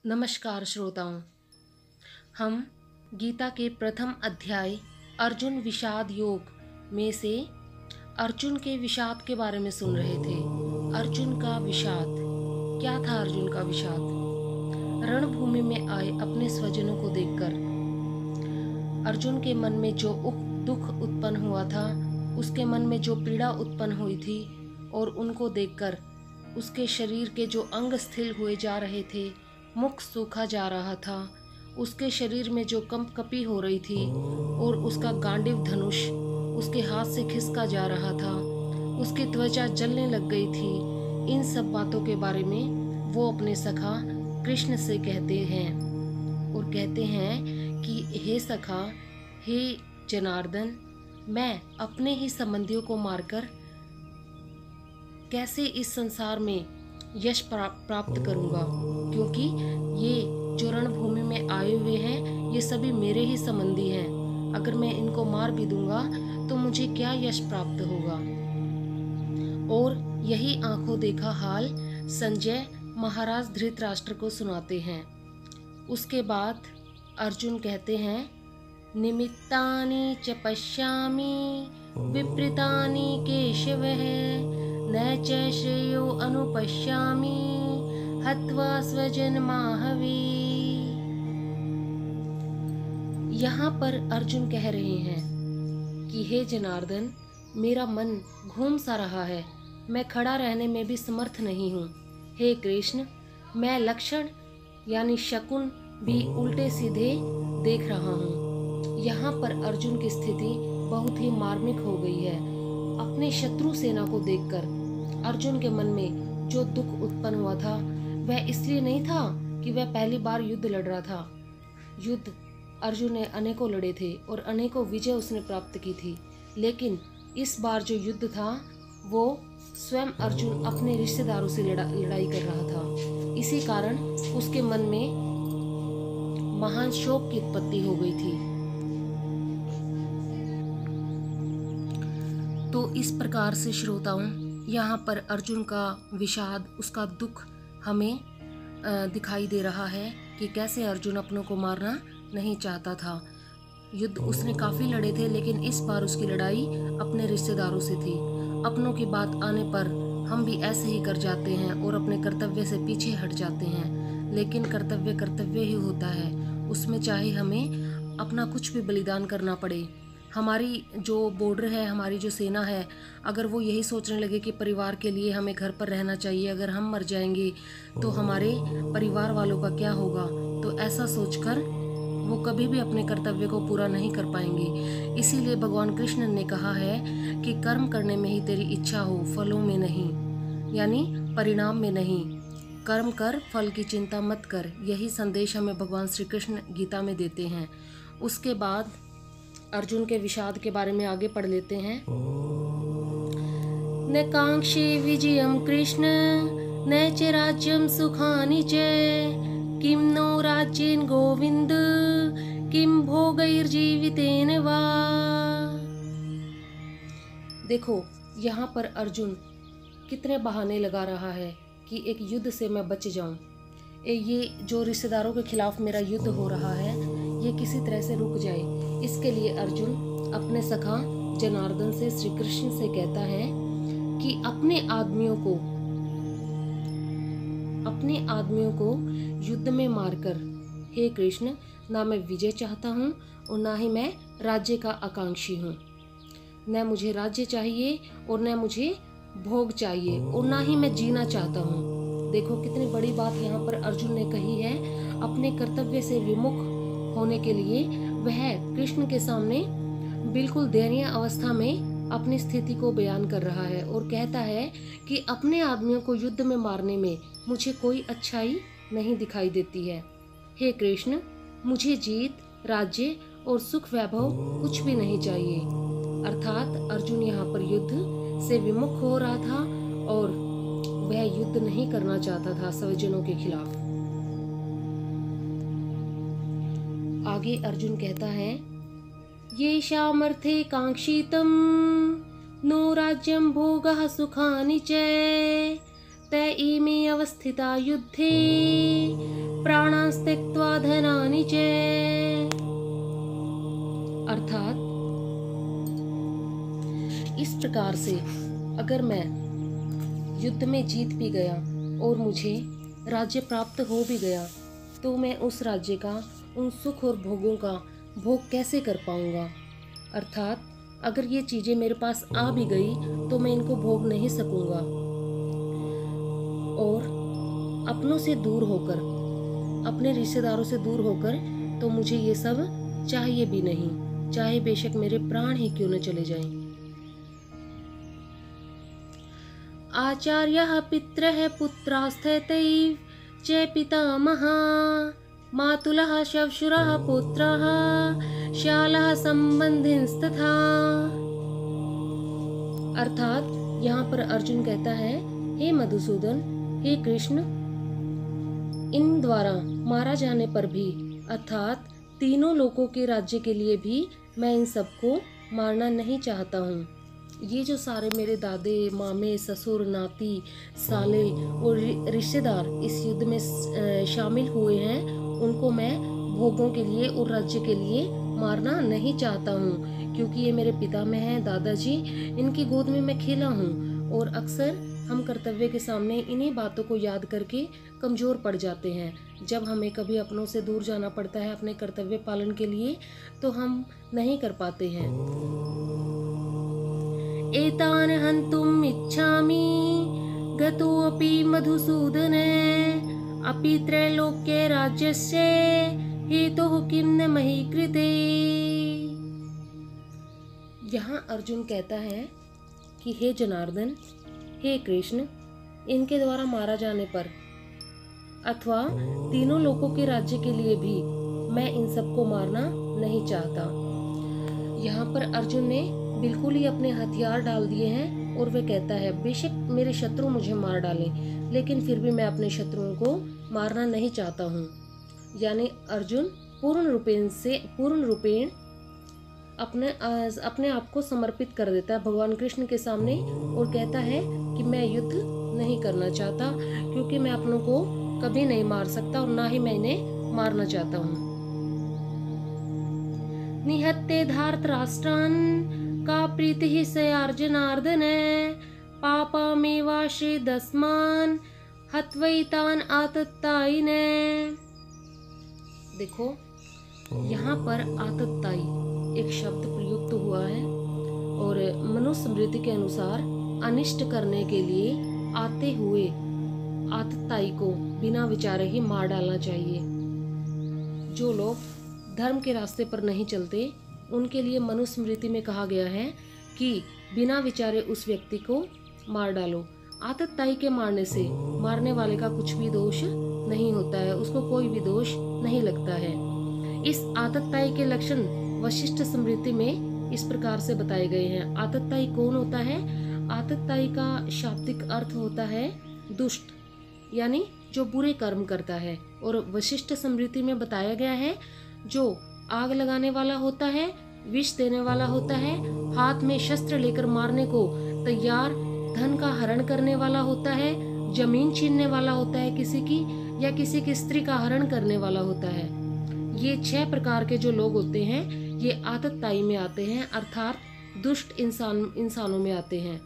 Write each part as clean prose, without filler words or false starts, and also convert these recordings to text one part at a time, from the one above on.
नमस्कार श्रोताओं। हम गीता के प्रथम अध्याय अर्जुन विषाद योग में से अर्जुन के विषाद के बारे में सुन रहे थे। अर्जुन का विषाद क्या था? अर्जुन का विषाद रणभूमि में आए अपने स्वजनों को देखकर अर्जुन के मन में जो दुख उत्पन्न हुआ था, उसके मन में जो पीड़ा उत्पन्न हुई थी और उनको देखकर उसके शरीर के जो अंग स्थिर हुए जा रहे थे, मुख सूखा जा रहा था, उसके शरीर में जो कंपकपी हो रही थी और उसका गांडीव धनुष उसके हाथ से खिसका जा रहा था, उसकी त्वचा जलने लग गई थी। इन सब बातों के बारे में वो अपने सखा कृष्ण से कहते हैं और कहते हैं कि हे सखा, हे जनार्दन, मैं अपने ही संबंधियों को मारकर कैसे इस संसार में यश प्राप्त करूंगा, क्योंकि ये जो रणभूमि में आए हुए हैं ये सभी मेरे ही संबंधी हैं। अगर मैं इनको मार भी दूंगा तो मुझे क्या यश प्राप्त होगा। और यही आंखों देखा हाल संजय महाराज धृतराष्ट्र को सुनाते हैं। उसके बाद अर्जुन कहते हैं, निमित्तानि च पश्यामि विपरीतानि केशवः न च श्रेयो अनुपश्यामि हत्वा स्वजनमाहवे। यहाँ पर अर्जुन कह रहे हैं कि हे जनार्दन, मेरा मन घूम सा रहा है, मैं खड़ा रहने में भी समर्थ नहीं हूँ। हे कृष्ण, मैं लक्षण यानी शकुन भी उल्टे सीधे देख रहा हूँ। यहाँ पर अर्जुन की स्थिति बहुत ही मार्मिक हो गई है। अपने शत्रु सेना को देखकर अर्जुन के मन में जो दुख उत्पन्न हुआ था वह इसलिए नहीं था कि वह पहली बार युद्ध लड़ रहा था। युद्ध अर्जुन ने अनेकों लड़े थे और अनेकों विजय उसने प्राप्त की थी, लेकिन इस बार जो युद्ध था वो स्वयं अर्जुन अपने रिश्तेदारों से लड़ाई कर रहा था। इसी कारण उसके मन में महान शोक की उत्पत्ति हो गई थी। तो इस प्रकार से श्रोताओं, यहाँ पर अर्जुन का विषाद, उसका दुख हमें दिखाई दे रहा है कि कैसे अर्जुन अपनों को मारना नहीं चाहता था। युद्ध उसने काफ़ी लड़े थे, लेकिन इस बार उसकी लड़ाई अपने रिश्तेदारों से थी। अपनों की बात आने पर हम भी ऐसे ही कर जाते हैं और अपने कर्तव्य से पीछे हट जाते हैं, लेकिन कर्तव्य कर्तव्य ही होता है। उसमें चाहे हमें अपना कुछ भी बलिदान करना पड़े। हमारी जो बॉर्डर है, हमारी जो सेना है, अगर वो यही सोचने लगे कि परिवार के लिए हमें घर पर रहना चाहिए, अगर हम मर जाएंगे तो हमारे परिवार वालों का क्या होगा, तो ऐसा सोचकर वो कभी भी अपने कर्तव्य को पूरा नहीं कर पाएंगे। इसीलिए भगवान कृष्ण ने कहा है कि कर्म करने में ही तेरी इच्छा हो, फलों में नहीं, यानी परिणाम में नहीं। कर्म कर, फल की चिंता मत कर। यही संदेश हमें भगवान श्री कृष्ण गीता में देते हैं। उसके बाद अर्जुन के विषाद के बारे में आगे पढ़ लेते हैं। न कांक्षे विजयम कृष्ण न च राज्यम सुखानि च किम नो राज्येन गोविंद किम भोगैर्जीवितेन वा। देखो, यहाँ पर अर्जुन कितने बहाने लगा रहा है कि एक युद्ध से मैं बच जाऊं। ये जो रिश्तेदारों के खिलाफ मेरा युद्ध हो रहा है, ये किसी तरह से रुक जाए। इसके लिए अर्जुन अपने सखा जनार्दन से, श्री कृष्ण से कहता है कि अपने आदमियों को युद्ध में मारकर, हे कृष्ण, ना मैं विजय चाहता हूँ और ना ही मैं राज्य का आकांक्षी हूँ। न मुझे राज्य चाहिए और न मुझे भोग चाहिए और ना ही मैं जीना चाहता हूँ। देखो कितनी बड़ी बात यहाँ पर अर्जुन ने कही है। अपने कर्तव्य से विमुख होने के लिए वह कृष्ण के सामने बिल्कुल दयनीय अवस्था में अपनी स्थिति को बयान कर रहा है और कहता है कि अपने आदमियों को युद्ध में मारने में मुझे कोई अच्छाई नहीं दिखाई देती है। हे कृष्ण, मुझे जीत, राज्य और सुख वैभव कुछ भी नहीं चाहिए। अर्थात अर्जुन यहाँ पर युद्ध से विमुख हो रहा था और वह युद्ध नहीं करना चाहता था स्वजनों के खिलाफ। आगे अर्जुन कहता है, ये शामर्थे कांक्षितम नो राज्यम भोगः सुखानि च तै इमे अवस्थिता युद्धे प्राणांस त्यक्त्वा धनानि च। अर्थात इस प्रकार से अगर मैं युद्ध में जीत भी गया और मुझे राज्य प्राप्त हो भी गया तो मैं उस राज्य का, उन सुख और भोगों का भोग कैसे कर पाऊंगा। अर्थात अगर ये चीज़ें मेरे पास आ भी गई तो मैं इनको भोग नहीं सकूंगा। और अपनों से दूर होकर, अपने रिश्तेदारों से दूर होकर तो मुझे ये सब चाहिए भी नहीं, चाहे बेशक मेरे प्राण ही क्यों न चले जाएं। आचार्यः पितरः पुत्रास्तैव च पितामहा मातुलः श्वशुरः पुत्रः श्यालः संबंधिनस्तथा। अर्थात यहाँ पर अर्जुन कहता है, हे मधुसूदन, हे कृष्ण, इन द्वारा मारा जाने पर भी, अर्थात तीनों लोकों के राज्य के लिए भी मैं इन सबको मारना नहीं चाहता हूँ। ये जो सारे मेरे दादे, मामे, ससुर, नाती, साले और रिश्तेदार इस युद्ध में शामिल हुए हैं, उनको मैं भोगों के लिए और राज्य के लिए मारना नहीं चाहता हूँ, क्योंकि ये मेरे पिता में हैं, दादाजी, इनकी गोद में मैं खेला हूँ। और अक्सर हम कर्तव्य के सामने इन्हीं बातों को याद करके कमज़ोर पड़ जाते हैं। जब हमें कभी अपनों से दूर जाना पड़ता है अपने कर्तव्य पालन के लिए तो हम नहीं कर पाते हैं। एतान हन्तुम इच्छामि गतोऽपि मधुसूदन अपि त्रैलोक्य राज्यस्य हेतुः किं न मही कृते। यहाँ अर्जुन कहता है कि हे जनार्दन, हे कृष्ण, इनके द्वारा मारा जाने पर अथवा तीनों लोकों के राज्य के लिए भी मैं इन सबको मारना नहीं चाहता। यहाँ पर अर्जुन ने बिल्कुल ही अपने हथियार डाल दिए हैं और वह कहता है, बेशक मेरे शत्रु मुझे मार डालें, लेकिन फिर भी मैं अपने शत्रुओं को मारना नहीं चाहता हूँ। यानी अर्जुन पूर्ण रूपेण अपने आप को समर्पित कर देता है भगवान कृष्ण के सामने और कहता है कि मैं युद्ध नहीं करना चाहता, क्योंकि मैं अपनों को कभी नहीं मार सकता और ना ही मैं इन्हें मारना चाहता हूँ। निहत्ते धार्तराष्ट्रान् का प्रीतिः सयार्जुनार्दन पापमेवाश्रेदस्मान् हत्वैतान् आततायिने। देखो यहाँ पर आततायी एक शब्द प्रयुक्त हुआ है और मनुस्मृति के अनुसार अनिष्ट करने के लिए आते हुए आतताई को बिना विचारे ही मार डालना चाहिए। जो लोग धर्म के रास्ते पर नहीं चलते उनके लिए मनुस्मृति में कहा गया है कि बिना विचारे उस व्यक्ति को मार डालो। आतताई के मारने से मारने वाले का कुछ भी दोष नहीं होता है, उसको कोई भी दोष नहीं लगता है। इस आतताई के लक्षण वशिष्ठ स्मृति में इस प्रकार से बताए गए हैं। आतताई कौन होता है? आतताई का शाब्दिक अर्थ होता है दुष्ट, यानी जो बुरे कर्म करता है। और वशिष्ठ स्मृति में बताया गया है जो आग लगाने वाला होता है, विष देने वाला होता है, हाथ में शस्त्र लेकर मारने को तैयार, धन का हरण करने वाला होता है, जमीन छीनने वाला होता है किसी की, या किसी की स्त्री का हरण करने वाला होता है। ये 6 प्रकार के जो लोग होते हैं ये आतताई में आते हैं, अर्थात दुष्ट इंसानों में आते हैं।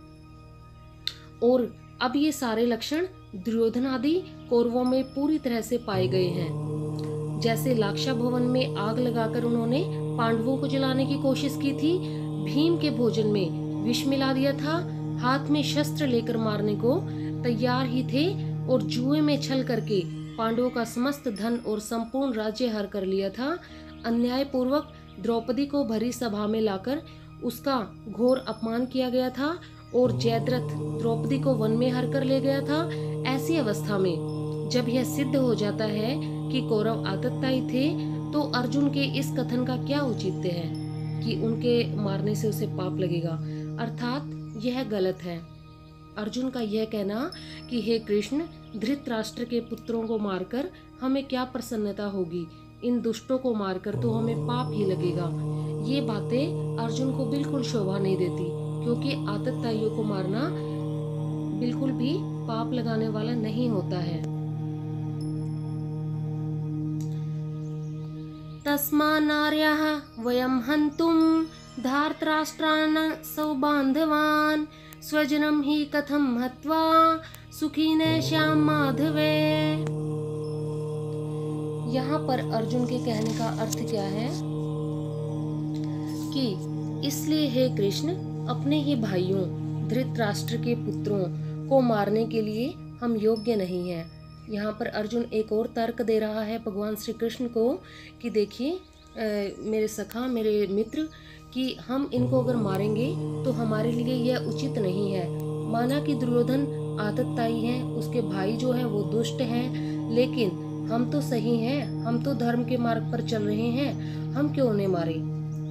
और अब ये सारे लक्षण दुर्योधन आदि कौरवों में पूरी तरह से पाए गए हैं। जैसे लाक्षा भवन में आग लगाकर उन्होंने पांडवों को जलाने की कोशिश की थी, भीम के भोजन में विष मिला दिया था, हाथ में शस्त्र लेकर मारने को तैयार ही थे और जुए में छल करके पांडवों का समस्त धन और संपूर्ण राज्य हर कर लिया था। अन्यायपूर्वक द्रौपदी को भरी सभा में लाकर उसका घोर अपमान किया गया था और जयद्रथ द्रौपदी को वन में हर कर ले गया था। ऐसी अवस्था में जब यह सिद्ध हो जाता है कि कौरव आतताई थे तो अर्जुन के इस कथन का क्या औचित्य है कि उनके मारने से उसे पाप लगेगा, अर्थात यह गलत है। अर्जुन का यह कहना कि हे कृष्ण, धृतराष्ट्र के पुत्रों को मारकर हमें क्या प्रसन्नता होगी, इन दुष्टों को मारकर तो हमें पाप ही लगेगा, ये बातें अर्जुन को बिल्कुल शोभा नहीं देती, क्योंकि आतताइयों को मारना बिल्कुल भी पाप लगाने वाला नहीं होता है। तस्मान्नार्यः वयं हन्तुं धार्तराष्ट्रान् सौबान्धवान् स्वजनं हि कथं हत्वा सुखिने श्याम माधवे। यहाँ पर अर्जुन के कहने का अर्थ क्या है कि इसलिए हे कृष्ण, अपने ही भाइयों धृतराष्ट्र के पुत्रों को मारने के लिए हम योग्य नहीं हैं। यहाँ पर अर्जुन एक और तर्क दे रहा है भगवान श्री कृष्ण को कि देखिए मेरे सखा, मेरे मित्र, कि हम इनको अगर मारेंगे तो हमारे लिए यह उचित नहीं है। माना कि दुर्योधन आतताई हैं, उसके भाई जो हैं वो दुष्ट हैं, लेकिन हम तो सही हैं, हम तो धर्म के मार्ग पर चल रहे हैं, हम क्यों उन्हें मारे?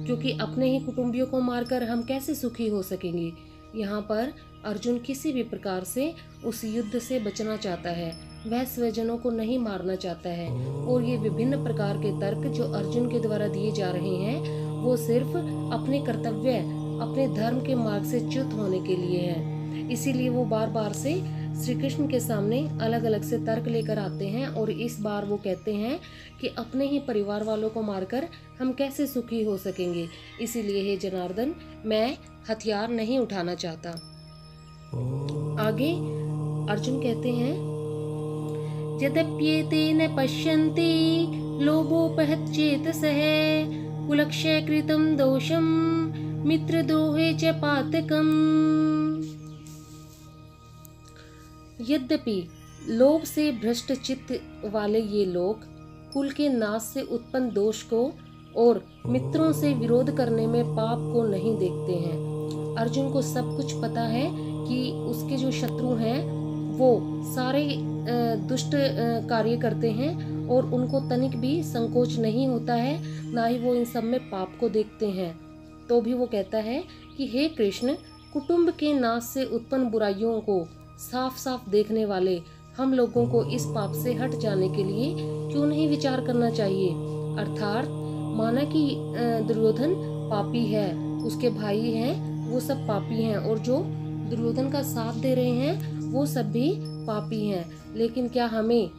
क्योंकि अपने ही कुटुंबियों को मारकर हम कैसे सुखी हो सकेंगे। यहाँ पर अर्जुन किसी भी प्रकार से उस युद्ध से बचना चाहता है, वह स्वजनों को नहीं मारना चाहता है। और ये विभिन्न प्रकार के तर्क जो अर्जुन के द्वारा दिए जा रहे हैं वो सिर्फ अपने कर्तव्य, अपने धर्म के मार्ग से च्युत होने के लिए है। इसीलिए वो बार बार से श्री कृष्ण के सामने अलग अलग से तर्क लेकर आते हैं और इस बार वो कहते हैं कि अपने ही परिवार वालों को मारकर हम कैसे सुखी हो सकेंगे। इसीलिए हे जनार्दन, मैं हथियार नहीं उठाना चाहता। आगे अर्जुन कहते हैं, यद्यप्येते न पश्यन्ति लोभोपहत चेतसः कुलक्षय कृतं दोषं मित्रद्रोहे च पातकम्। यद्यपि लोभ से भ्रष्ट चित्त वाले ये लोग कुल के नाश से उत्पन्न दोष को और मित्रों से विरोध करने में पाप को नहीं देखते हैं। अर्जुन को सब कुछ पता है कि उसके जो शत्रु हैं वो सारे दुष्ट कार्य करते हैं और उनको तनिक भी संकोच नहीं होता है, ना ही वो इन सब में पाप को देखते हैं। तो भी वो कहता है कि हे कृष्ण, कुटुंब के नाश से उत्पन्न बुराइयों को साफ साफ देखने वाले हम लोगों को इस पाप से हट जाने के लिए क्यों नहीं विचार करना चाहिए। अर्थात माना कि दुर्योधन पापी है, उसके भाई हैं वो सब पापी हैं और जो दुर्योधन का साथ दे रहे हैं वो सब भी पापी हैं, लेकिन क्या हमें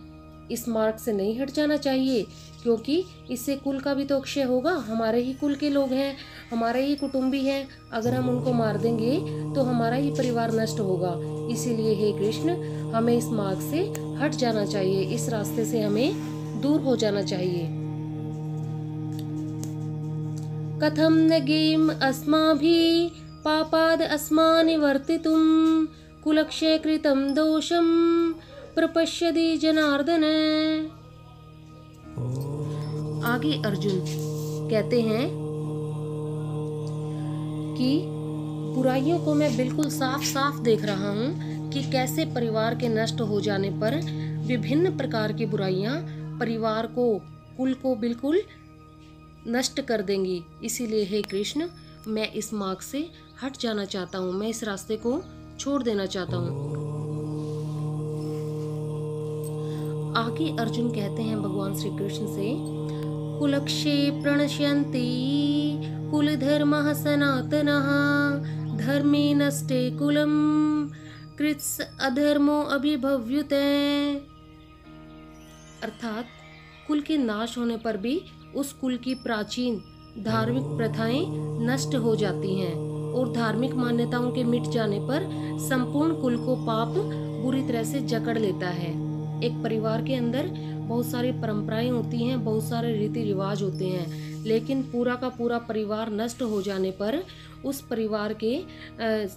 इस मार्ग से नहीं हट जाना चाहिए? क्योंकि इससे कुल का भी तो अक्षय होगा, हमारे ही कुल के लोग हैं, हमारे ही कुटुंबी हैं। अगर हम उनको मार देंगे तो हमारा ही परिवार नष्ट होगा। इसीलिए हे कृष्ण, हमें इस मार्ग से हट जाना चाहिए, इस रास्ते से हमें दूर हो जाना चाहिए। कथम न गेम अस्माभिः पापाद अस्मानि वर्तितुम् कुलक्षय कृतं दोषं प्रपश्यति जनार्दन। आगे अर्जुन कहते हैं कि बुराइयों को मैं बिल्कुल साफ साफ देख रहा हूँ कि कैसे परिवार के नष्ट हो जाने पर विभिन्न प्रकार की बुराइयां परिवार को, कुल को बिल्कुल नष्ट कर देंगी। इसीलिए हे कृष्ण, मैं इस मार्ग से हट जाना चाहता हूँ, मैं इस रास्ते को छोड़ देना चाहता हूँ। आगे अर्जुन कहते हैं भगवान श्री कृष्ण से, कुलक्षये प्रणश्यन्ति कुल धर्मः सनातनः धर्मे नष्टे कुलम कृत्स अधर्मो अभिभव्युते। अर्थात कुल के नाश होने पर भी उस कुल की प्राचीन धार्मिक प्रथाएं नष्ट हो जाती हैं और धार्मिक मान्यताओं के मिट जाने पर संपूर्ण कुल को पाप बुरी तरह से जकड़ लेता है। एक परिवार के अंदर बहुत सारी परंपराएं होती हैं, बहुत सारे रीति रिवाज होते हैं, लेकिन पूरा का पूरा परिवार नष्ट हो जाने पर उस परिवार के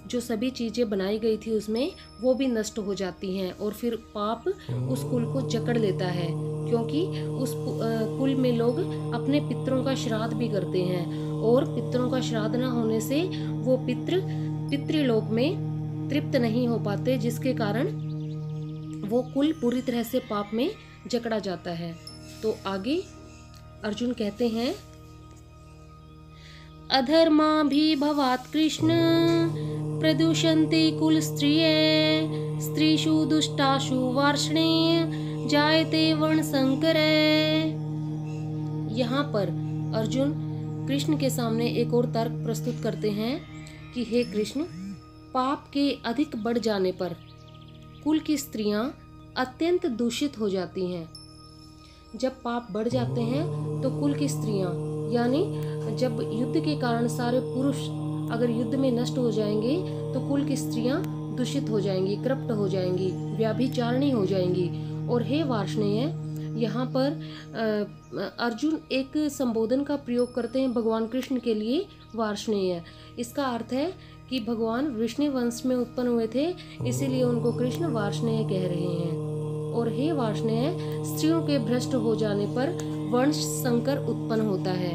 जो सभी चीज़ें बनाई गई थी उसमें वो भी नष्ट हो जाती हैं और फिर पाप उस कुल को जकड़ लेता है। क्योंकि उस कुल में लोग अपने पितरों का श्राद्ध भी करते हैं और पितरों का श्राद्ध न होने से वो पितृलोक में तृप्त नहीं हो पाते, जिसके कारण वो कुल पूरी तरह से पाप में जकड़ा जाता है। तो आगे अर्जुन कहते हैं, अधर्माभिभवात् कृष्ण प्रदूषन्ति कुल स्त्रिये स्त्रीषु दुष्टाशु वार्ष्णे जायते वर्णशंकर। यहाँ पर अर्जुन कृष्ण के सामने एक और तर्क प्रस्तुत करते हैं कि हे कृष्ण, पाप के अधिक बढ़ जाने पर कुल की स्त्रियां अत्यंत दूषित हो जाती हैं। जब पाप बढ़ जाते हैं तो कुल की स्त्रियां, यानी जब युद्ध के कारण सारे पुरुष अगर युद्ध में नष्ट हो जाएंगे तो कुल की स्त्रियां दूषित हो जाएंगी, करप्ट हो जाएंगी, व्याभिचारिणी हो जाएंगी। और हे वार्ष्णेय, यहाँ पर अर्जुन एक संबोधन का प्रयोग करते हैं भगवान कृष्ण के लिए, वार्ष्णेय। इसका अर्थ है कि भगवान विष्णु वंश में उत्पन्न हुए थे, इसीलिए उनको कृष्ण वार्ष्णेय कह रहे हैं। और हे वार्ष्णेय, स्त्रियों के भ्रष्ट हो जाने पर वंश संकर उत्पन्न होता है,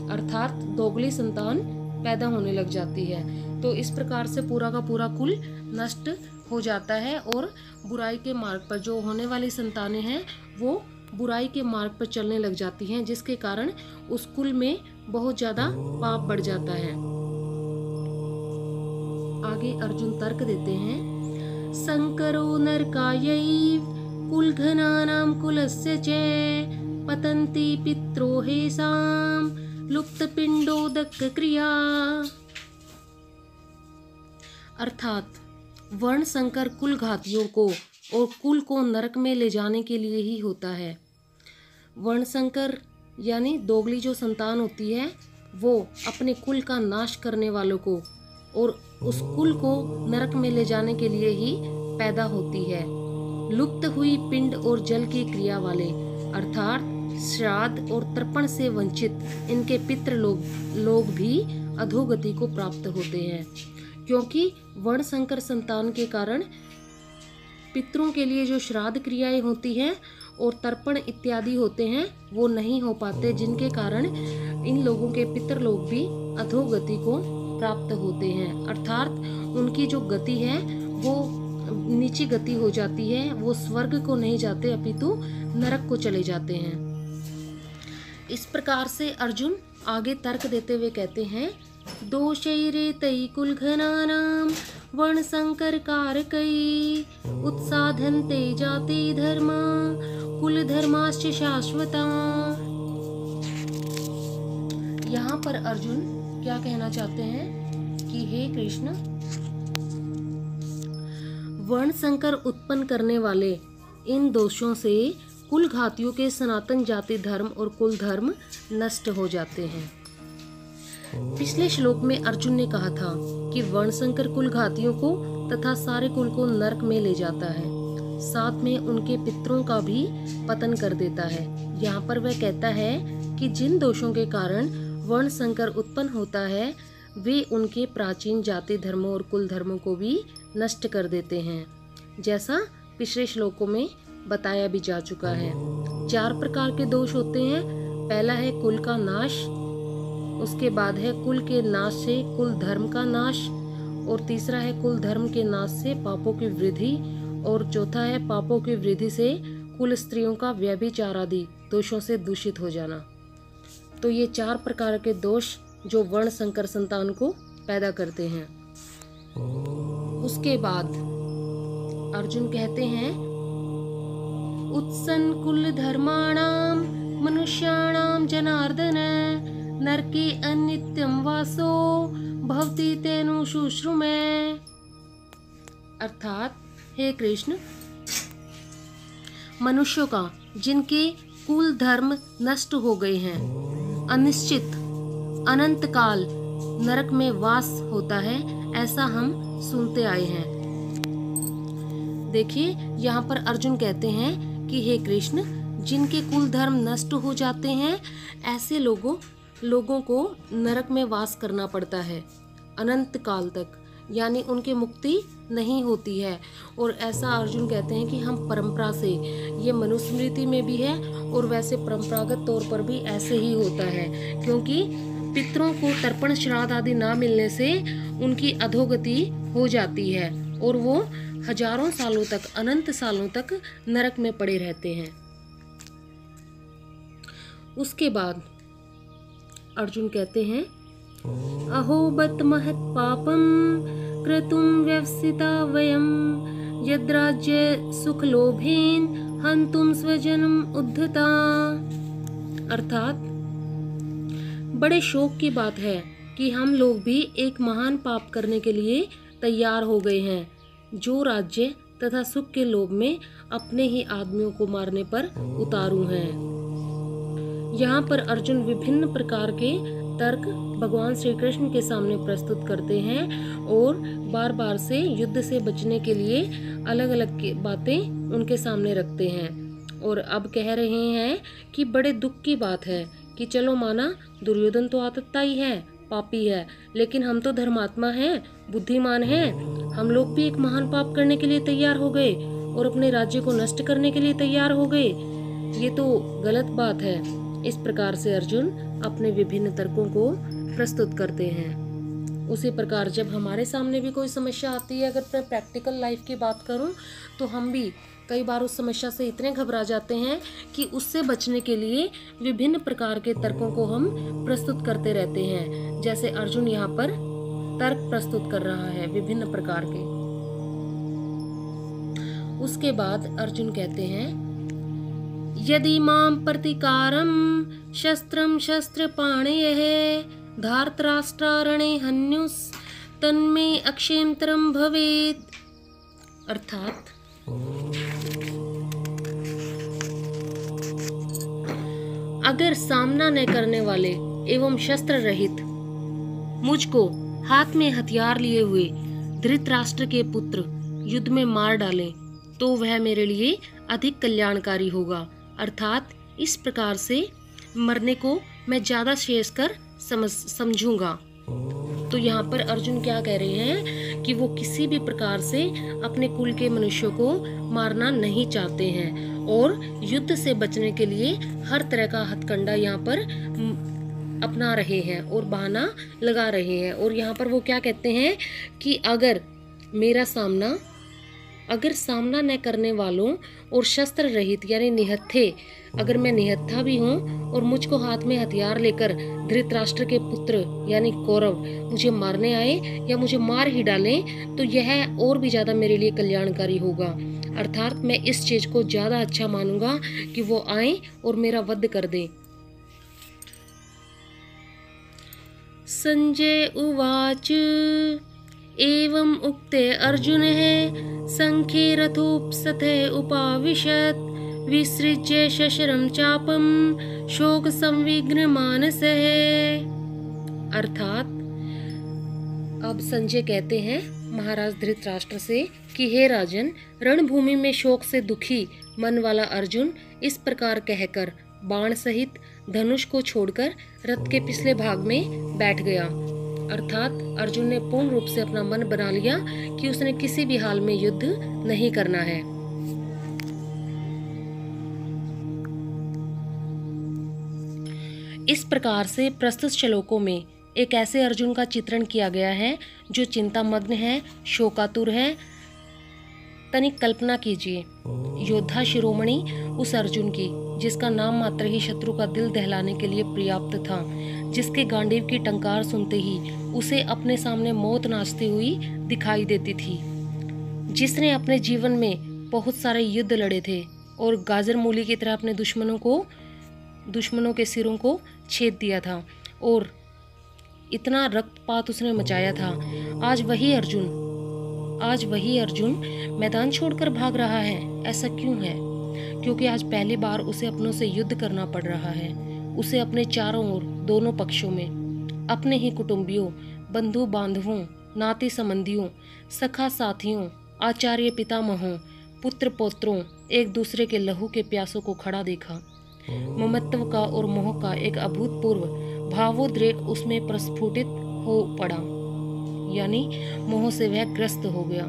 अर्थात दोगली संतान पैदा होने लग जाती है। तो इस प्रकार से पूरा का पूरा कुल नष्ट हो जाता है और बुराई के मार्ग पर जो होने वाली संतानें हैं वो बुराई के मार्ग पर चलने लग जाती हैं, जिसके कारण उस कुल में बहुत ज्यादा पाप बढ़ जाता है। आगे अर्जुन तर्क देते हैं, संकरो नरकायैव कुलघनानां कुलस्य च पतन्ति पित्रो हेषां लुप्तपिंडोदक क्रिया। अर्थात वर्ण संकर कुल घातियों को और कुल को नरक में ले जाने के लिए ही होता है। वर्ण संकर यानी दोगली जो संतान होती है वो अपने कुल का नाश करने वालों को और उस कुल को नरक में ले जाने के लिए ही पैदा होती है। लुप्त हुई पिंड और जल की क्रिया वाले, अर्थात श्राद्ध और तर्पण से वंचित इनके पितृ लोग भी अधोगति को प्राप्त होते हैं, क्योंकि वर्ण संकर संतान के कारण पितरों के लिए जो श्राद्ध क्रियाएं होती हैं और तर्पण इत्यादि होते हैं वो नहीं हो पाते, जिनके कारण इन लोगों के पितर लोग भी अधोगति को प्राप्त होते हैं, अर्थात उनकी जो गति है वो नीची गति हो जाती है। वो स्वर्ग को नहीं जाते अपितु नरक को चले जाते हैं। इस प्रकार से अर्जुन आगे तर्क देते हुए कहते हैं, दोषैरेतै कुलघनानां वर्ण संकर कारकै उत्साधन्ते जाति धर्मा कुल धर्माश्च शाश्वता। यहाँ पर अर्जुन क्या कहना चाहते हैं कि हे कृष्ण, वर्ण संकर उत्पन्न करने वाले इन दोषों से कुल घातियों के सनातन जाति धर्म और कुल धर्म नष्ट हो जाते हैं। पिछले श्लोक में अर्जुन ने कहा था कि वर्ण संकर कुल घातियों को तथा सारे कुल को नरक में ले जाता है, साथ में उनके पितरों का भी पतन कर देता है। यहाँ पर वह कहता है कि जिन दोषों के कारण वर्ण संकर उत्पन्न होता है वे उनके प्राचीन जाति धर्मों और कुल धर्मों को भी नष्ट कर देते हैं, जैसा पिछले श्लोकों में बताया भी जा चुका है। 4 प्रकार के दोष होते हैं। पहला है कुल का नाश, उसके बाद है कुल के नाश से कुल धर्म का नाश, और तीसरा है कुल धर्म के नाश से पापों की वृद्धि, और चौथा है पापों की वृद्धि से कुल स्त्रियों का व्यभिचार आदि दोषों से दूषित हो जाना। तो ये 4 प्रकार के दोष जो वर्ण संकर संतान को पैदा करते हैं। उसके बाद अर्जुन कहते हैं, उत्सन कुल धर्माणाम मनुष्याणाम जनार्दन नरके अनित्यम वासो भवति तेनु शुश्रुमे। अर्थात हे कृष्ण, मनुष्यों का जिनके कुल धर्म नष्ट हो गए हैं, अनिश्चित अनंत काल नरक में वास होता है, ऐसा हम सुनते आए हैं। देखिए यहाँ पर अर्जुन कहते हैं कि हे कृष्ण, जिनके कुल धर्म नष्ट हो जाते हैं ऐसे लोगों को नरक में वास करना पड़ता है अनंत काल तक, यानी उनकी मुक्ति नहीं होती है। और ऐसा अर्जुन कहते हैं कि हम परंपरा से, ये मनुस्मृति में भी है और वैसे परंपरागत तौर पर भी ऐसे ही होता है, क्योंकि पितरों को तर्पण श्राद्ध आदि ना मिलने से उनकी अधोगति हो जाती है और वो हजारों सालों तक, अनंत सालों तक नरक में पड़े रहते हैं। उसके बाद अर्जुन कहते हैं, अहो बत महत् पापम क्रतुम व्यवसिता वयम यद्राज्य सुख लोभेन हंतुम स्वजनम उद्धता। अर्थात बड़े शोक की बात है कि हम लोग भी एक महान पाप करने के लिए तैयार हो गए हैं। जो राज्य तथा सुख के लोभ में अपने ही आदमियों को मारने पर उतारू हैं। यहाँ पर अर्जुन विभिन्न प्रकार के तर्क भगवान श्री कृष्ण के सामने प्रस्तुत करते हैं और बार बार से युद्ध से बचने के लिए अलग अलग बातें उनके सामने रखते हैं। और अब कह रहे हैं कि बड़े दुख की बात है कि चलो माना दुर्योधन तो आतताई है, पापी है, लेकिन हम तो धर्मात्मा हैं, बुद्धिमान हैं, हम लोग भी एक महान पाप करने के लिए तैयार हो गए और अपने राज्य को नष्ट करने के लिए तैयार हो गए। ये तो गलत बात है। इस प्रकार से अर्जुन अपने विभिन्न तर्कों को प्रस्तुत करते हैं। उसी प्रकार जब हमारे सामने भी कोई समस्या आती है, अगर मैं प्रैक्टिकल लाइफ की बात करूं, तो हम भी कई बार उस समस्या से इतने घबरा जाते हैं कि उससे बचने के लिए विभिन्न प्रकार के तर्कों को हम प्रस्तुत करते रहते हैं। जैसे अर्जुन यहाँ पर तर्क प्रस्तुत कर रहा है विभिन्न प्रकार के। उसके बाद अर्जुन कहते हैं, यदि मां प्रतिकारम शस्त्रम शस्त्र पाणयः धार्तराष्ट्रारणे हन्युस् तन्मे अक्षेमतरम भवेत्। अर्थात अगर सामना न करने वाले एवं शस्त्र रहित मुझको हाथ में हथियार लिए हुए धृतराष्ट्र के पुत्र युद्ध में मार डालें तो वह मेरे लिए अधिक कल्याणकारी होगा। अर्थात इस प्रकार से मरने को मैं ज्यादा श्रेयस्कर समझूंगा। तो यहाँ पर अर्जुन क्या कह रहे हैं कि वो किसी भी प्रकार से अपने कुल के मनुष्यों को मारना नहीं चाहते हैं और युद्ध से बचने के लिए हर तरह का हथकंडा यहाँ पर अपना रहे हैं और बहाना लगा रहे हैं। और यहाँ पर वो क्या कहते हैं कि अगर सामना न करने वालों और शस्त्र रहित यानी निहत्थे, अगर मैं निहत्था भी हूँ और मुझको हाथ में हथियार लेकर धृतराष्ट्र के पुत्र यानी कौरव मुझे मारने आए या मुझे मार ही डालें तो यह और भी ज्यादा मेरे लिए कल्याणकारी होगा। अर्थात मैं इस चीज को ज्यादा अच्छा मानूंगा कि वो आए और मेरा वध कर दें। संजय उवाच एवं उक्ते अर्जुनः संख्ये रथोपस्थे उपाविशत् विसृज्य शशरं चापं शोक संविघ्न मानसः। अर्थात अब संजय कहते हैं महाराज धृतराष्ट्र से कि हे राजन, रणभूमि में शोक से दुखी मन वाला अर्जुन इस प्रकार कहकर बाण सहित धनुष को छोड़कर रथ के पिछले भाग में बैठ गया। अर्थात अर्जुन ने पूर्ण रूप से अपना मन बना लिया कि उसने किसी भी हाल में युद्ध नहीं करना है। इस प्रकार से प्रस्तुत श्लोकों में एक ऐसे अर्जुन का चित्रण किया गया है जो चिंतामग्न है, शोकातुर है। तनिक कल्पना कीजिए योद्धा शिरोमणि उस अर्जुन की जिसका नाम मात्र ही शत्रु का दिल दहलाने के लिए पर्याप्त था, जिसके गांडीव की टंकार सुनते ही उसे अपने सामने मौत नाचती हुई दिखाई देती थी, जिसने अपने जीवन में बहुत सारे युद्ध लड़े थे और गाजर मूली की तरह अपने दुश्मनों के सिरों को छेद दिया था और इतना रक्तपात उसने मचाया था। आज वही अर्जुन मैदान छोड़कर भाग रहा है। ऐसा क्यों है? क्योंकि आज पहली बार उसे अपनों से युद्ध करना पड़ रहा है। उसे अपने चारों ओर दोनों पक्षों में अपने ही कुटुंबियों, बंधु बांधवों, नाती संबंधियों, सखा साथियों, आचार्य पितामहों, पुत्र पौत्रों, एक दूसरे के लहू के प्यासों को खड़ा देखा। ममत्व का और मोह का एक अभूतपूर्व भावोद्रेक उसमें प्रस्फुटित हो पड़ा, यानी मोह से वह ग्रस्त हो गया।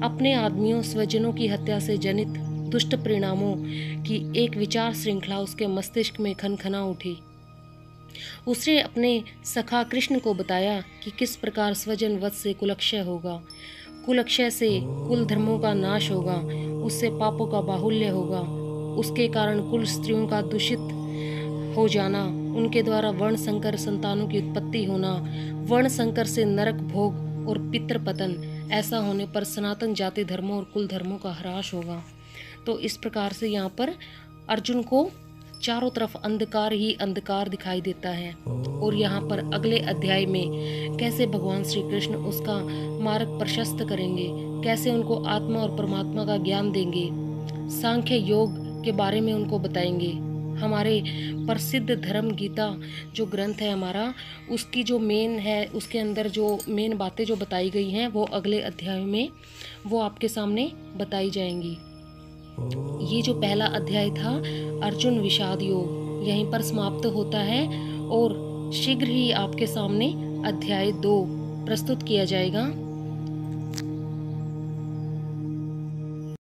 अपने आदमियों स्वजनों की हत्या से जनित दुष्ट परिणामों की एक विचार श्रृंखला उसके मस्तिष्क में खनखना उठी। उसने अपने सखा कृष्ण को बताया कि किस प्रकार स्वजन वध से कुलक्षय होगा, कुलक्षय से कुल धर्मों का नाश होगा, उससे पापों का बाहुल्य होगा, उसके कारण कुल स्त्रियों का दूषित हो जाना, उनके द्वारा वर्ण संकर संतानों की उत्पत्ति होना, वर्ण संकर से नरक भोग और पितृ पतन, ऐसा होने पर सनातन जाति धर्मों और कुल धर्मों का ह्रास होगा। तो इस प्रकार से यहाँ पर अर्जुन को चारों तरफ अंधकार ही अंधकार दिखाई देता है। और यहाँ पर अगले अध्याय में कैसे भगवान श्री कृष्ण उसका मार्ग प्रशस्त करेंगे, कैसे उनको आत्मा और परमात्मा का ज्ञान देंगे, सांख्य योग के बारे में उनको बताएंगे। हमारे प्रसिद्ध धर्म गीता जो ग्रंथ है हमारा, उसकी जो मेन है, उसके अंदर जो मेन बातें जो बताई गई हैं वो अगले अध्याय में वो आपके सामने बताई जाएंगी। ये जो पहला अध्याय था अर्जुन विषाद योग यहीं पर समाप्त होता है और शीघ्र ही आपके सामने अध्याय 2 प्रस्तुत किया जाएगा।